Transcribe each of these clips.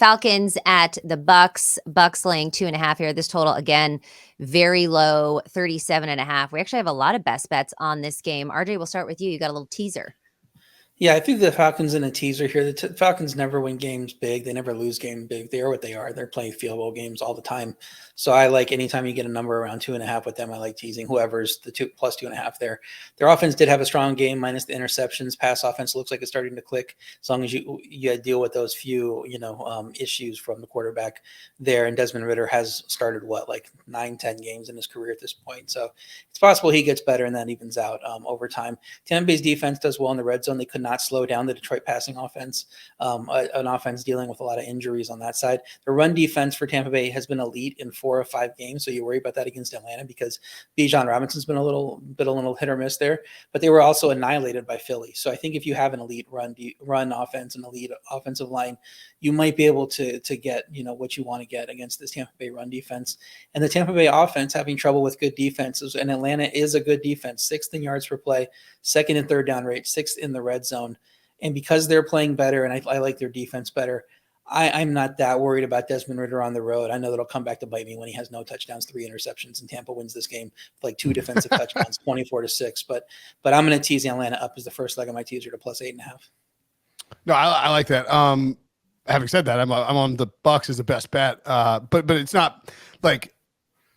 Falcons at the Bucks. Bucks laying 2.5 here. This total, again, very low, 37.5. We actually have a lot of best bets on this game. RJ, we'll start with you. You got a little teaser. Yeah, I think the Falcons in a teaser here. The Falcons never win games big. They never lose game big. They are what they are. They're playing field goal games all the time. So I like anytime you get a number around 2.5 with them, I like teasing whoever's the plus 2.5 there. Their offense did have a strong game minus the interceptions. Pass offense looks like it's starting to click as long as you deal with those few, issues from the quarterback there. And Desmond Ridder has started like 9-10 games in his career at this point. So it's possible he gets better and that evens out over time. Tampa Bay's defense does well in the red zone. They could not slow down the Detroit passing offense, an offense dealing with a lot of injuries on that side. The run defense for Tampa Bay has been elite in 4 or 5 games, so you worry about that against Atlanta because Bijan Robinson's been a little hit or miss there, but they were also annihilated by Philly. So I think if you have an elite run offense, an elite offensive line, you might be able to get what you want to get against this Tampa Bay run defense. And the Tampa Bay offense having trouble with good defenses, and Atlanta is a good defense, 6th in yards per play, 2nd and 3rd down rate, 6th in the red zone. And because they're playing better, and I like their defense better, I'm not that worried about Desmond Ridder on the road. I know that'll come back to bite me when he has no touchdowns, 3 interceptions, and Tampa wins this game with like 2 defensive touchdowns, 24-6. But I'm going to tease Atlanta up as the first leg of my teaser to plus 8.5. No, I like that. Having said that, I'm on the Bucks as the best bet. But it's not like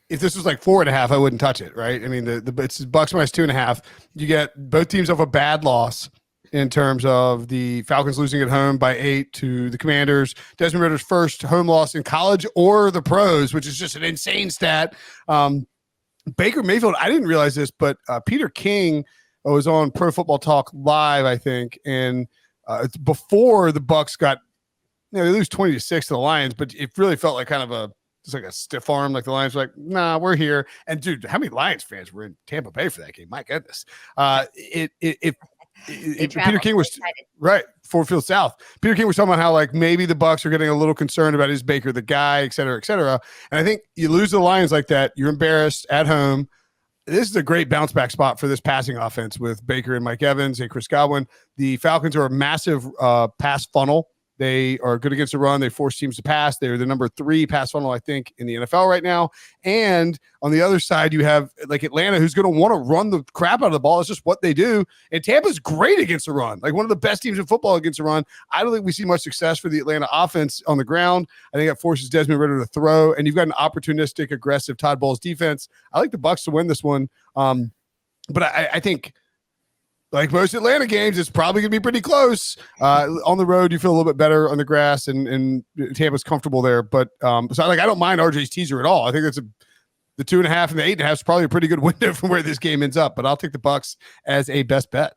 if this was like 4.5, I wouldn't touch it, right? I mean, it's Bucks minus 2.5. You get both teams off a bad loss in terms of the Falcons losing at home by 8 to the Commanders. Desmond Ridder's first home loss in college or the pros, which is just an insane stat. Baker Mayfield, I didn't realize this, but Peter King was on Pro Football Talk Live, I think, and it's before the Bucks got, they lose 20-6 to the Lions, but it really felt like kind of just like a stiff arm, like the Lions were like, nah, we're here. And dude, how many Lions fans were in Tampa Bay for that game? My goodness. Peter King was right, Ford Field South. Peter King was talking about how like maybe the Bucks are getting a little concerned about is Baker the guy, et cetera, et cetera. And I think you lose the Lions like that, you're embarrassed at home. This is a great bounce back spot for this passing offense with Baker and Mike Evans and Chris Godwin. The Falcons are a massive pass funnel. They are good against the run. They force teams to pass. They're the number 3 pass funnel, I think, in the NFL right now. And on the other side, you have like Atlanta, who's going to want to run the crap out of the ball. It's just what they do. And Tampa's great against the run, like one of the best teams in football against the run. I don't think we see much success for the Atlanta offense on the ground. I think that forces Desmond Ridder to throw. And you've got an opportunistic, aggressive Todd Bowles defense. I like the Bucs to win this one. But I think, like most Atlanta games, it's probably going to be pretty close. On the road, you feel a little bit better on the grass, and Tampa's comfortable there. But so I don't mind RJ's teaser at all. I think that's the 2.5 and the 8.5 is probably a pretty good window from where this game ends up. But I'll take the Bucs as a best bet.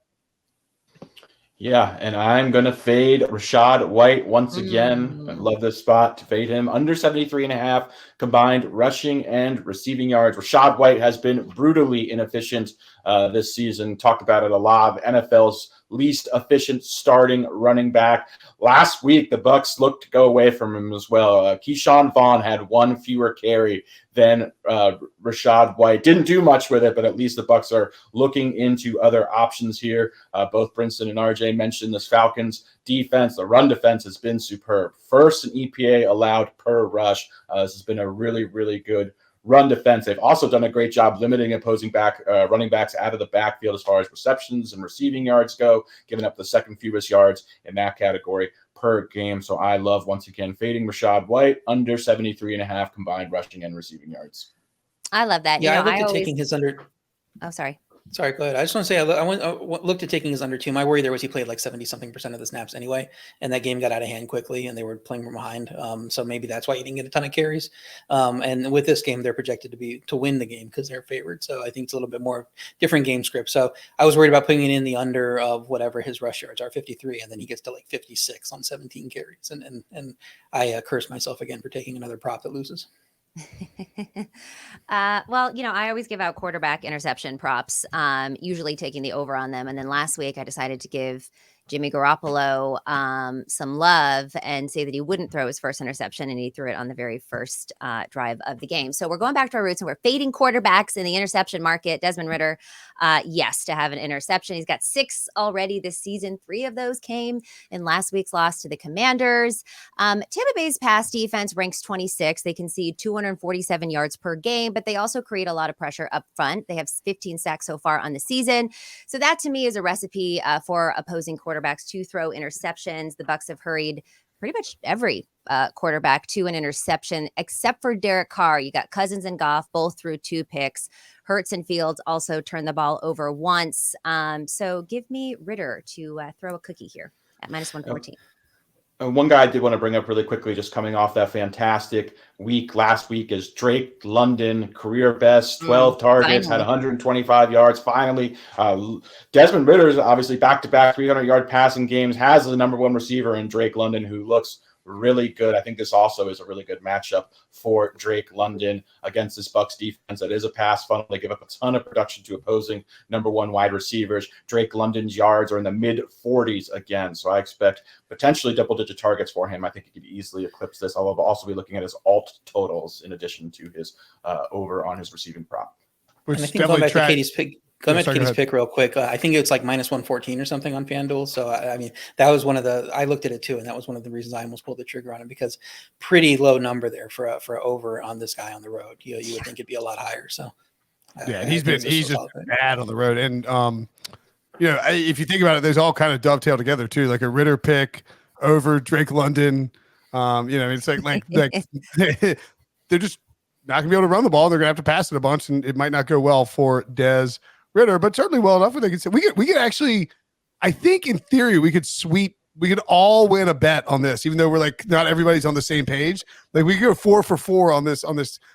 Yeah, and I'm going to fade Rachaad White once again. I love this spot to fade him. Under 73.5 combined rushing and receiving yards. Rachaad White has been brutally inefficient this season. Talked about it a lot. NFL's least efficient starting running back. Last week, the Bucs looked to go away from him as well. Keyshawn Vaughn had 1 fewer carry than Rachaad White. Didn't do much with it, but at least the Bucs are looking into other options here. Both Brinson and RJ mentioned this Falcons defense. The run defense has been superb. First in EPA allowed per rush. This has been a really, really good run defense. They've also done a great job limiting opposing running backs out of the backfield as far as receptions and receiving yards go, giving up the second fewest yards in that category per game. So I love, once again, fading Rachaad White under 73.5 combined rushing and receiving yards. I love that. Yeah, I looked at taking his under. Oh, sorry. Sorry, go ahead. I just want to say I looked at taking his under 2. My worry there was he played like 70-something% of the snaps anyway, and that game got out of hand quickly, and they were playing from behind. So maybe that's why he didn't get a ton of carries. And with this game, they're projected to win the game because they're favored. So I think it's a little bit more different game script. So I was worried about putting it in the under of whatever his rush yards are, 53, and then he gets to like 56 on 17 carries. And I curse myself again for taking another prop that loses. Well, I always give out quarterback interception props, usually taking the over on them. And then last week I decided to give Jimmy Garoppolo some love and say that he wouldn't throw his first interception, and he threw it on the very first drive of the game. So we're going back to our roots, and we're fading quarterbacks in the interception market. Desmond Ridder, yes, to have an interception. He's got 6 already this season. 3 of those came in last week's loss to the Commanders. Tampa Bay's pass defense ranks 26. They concede 247 yards per game, but they also create a lot of pressure up front. They have 15 sacks so far on the season. So that to me is a recipe for opposing quarterbacks to throw interceptions. The Bucs have hurried pretty much every quarterback to an interception, except for Derek Carr. You got Cousins and Goff both threw 2 picks. Hurts and Fields also turned the ball over once. So give me Ridder to throw a cookie here at minus 114. One guy I did want to bring up really quickly, just coming off that fantastic week last week, is Drake London, career best, 12 targets, had 125 yards. Finally, Desmond Ridder is obviously back-to-back 300-yard passing games, has the number 1 receiver in Drake London, who looks really good. I think this also is a really good matchup for Drake London against this Bucs defense that is a pass funnel. They give up a ton of production to opposing number 1 wide receivers. Drake London's yards are in the mid-40s again, so I expect potentially double-digit targets for him. I think he could easily eclipse this. I'll also be looking at his alt totals in addition to his over on his receiving prop. And I think going back to Katie's pick real quick, I think it's like minus 114 or something on FanDuel. So, I mean, that was one of the – I looked at it too, and that was one of the reasons I almost pulled the trigger on it, because pretty low number there for over on this guy on the road. You would think it'd be a lot higher. So, yeah, he's just bad on the road. And, if you think about it, there's all kind of dovetail together too, like a Ridder pick over Drake London. It's like they're just not going to be able to run the ball. They're going to have to pass it a bunch, and it might not go well for Des Ridder, but certainly well enough where they can say we could actually, I think in theory, we could all win a bet on this, even though we're like not everybody's on the same page. Like we could go 4 for 4 on this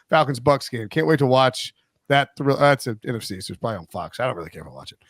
Falcons Bucs game. Can't wait to watch that. That's an NFC, so it's probably on Fox. I don't really care if I watch it.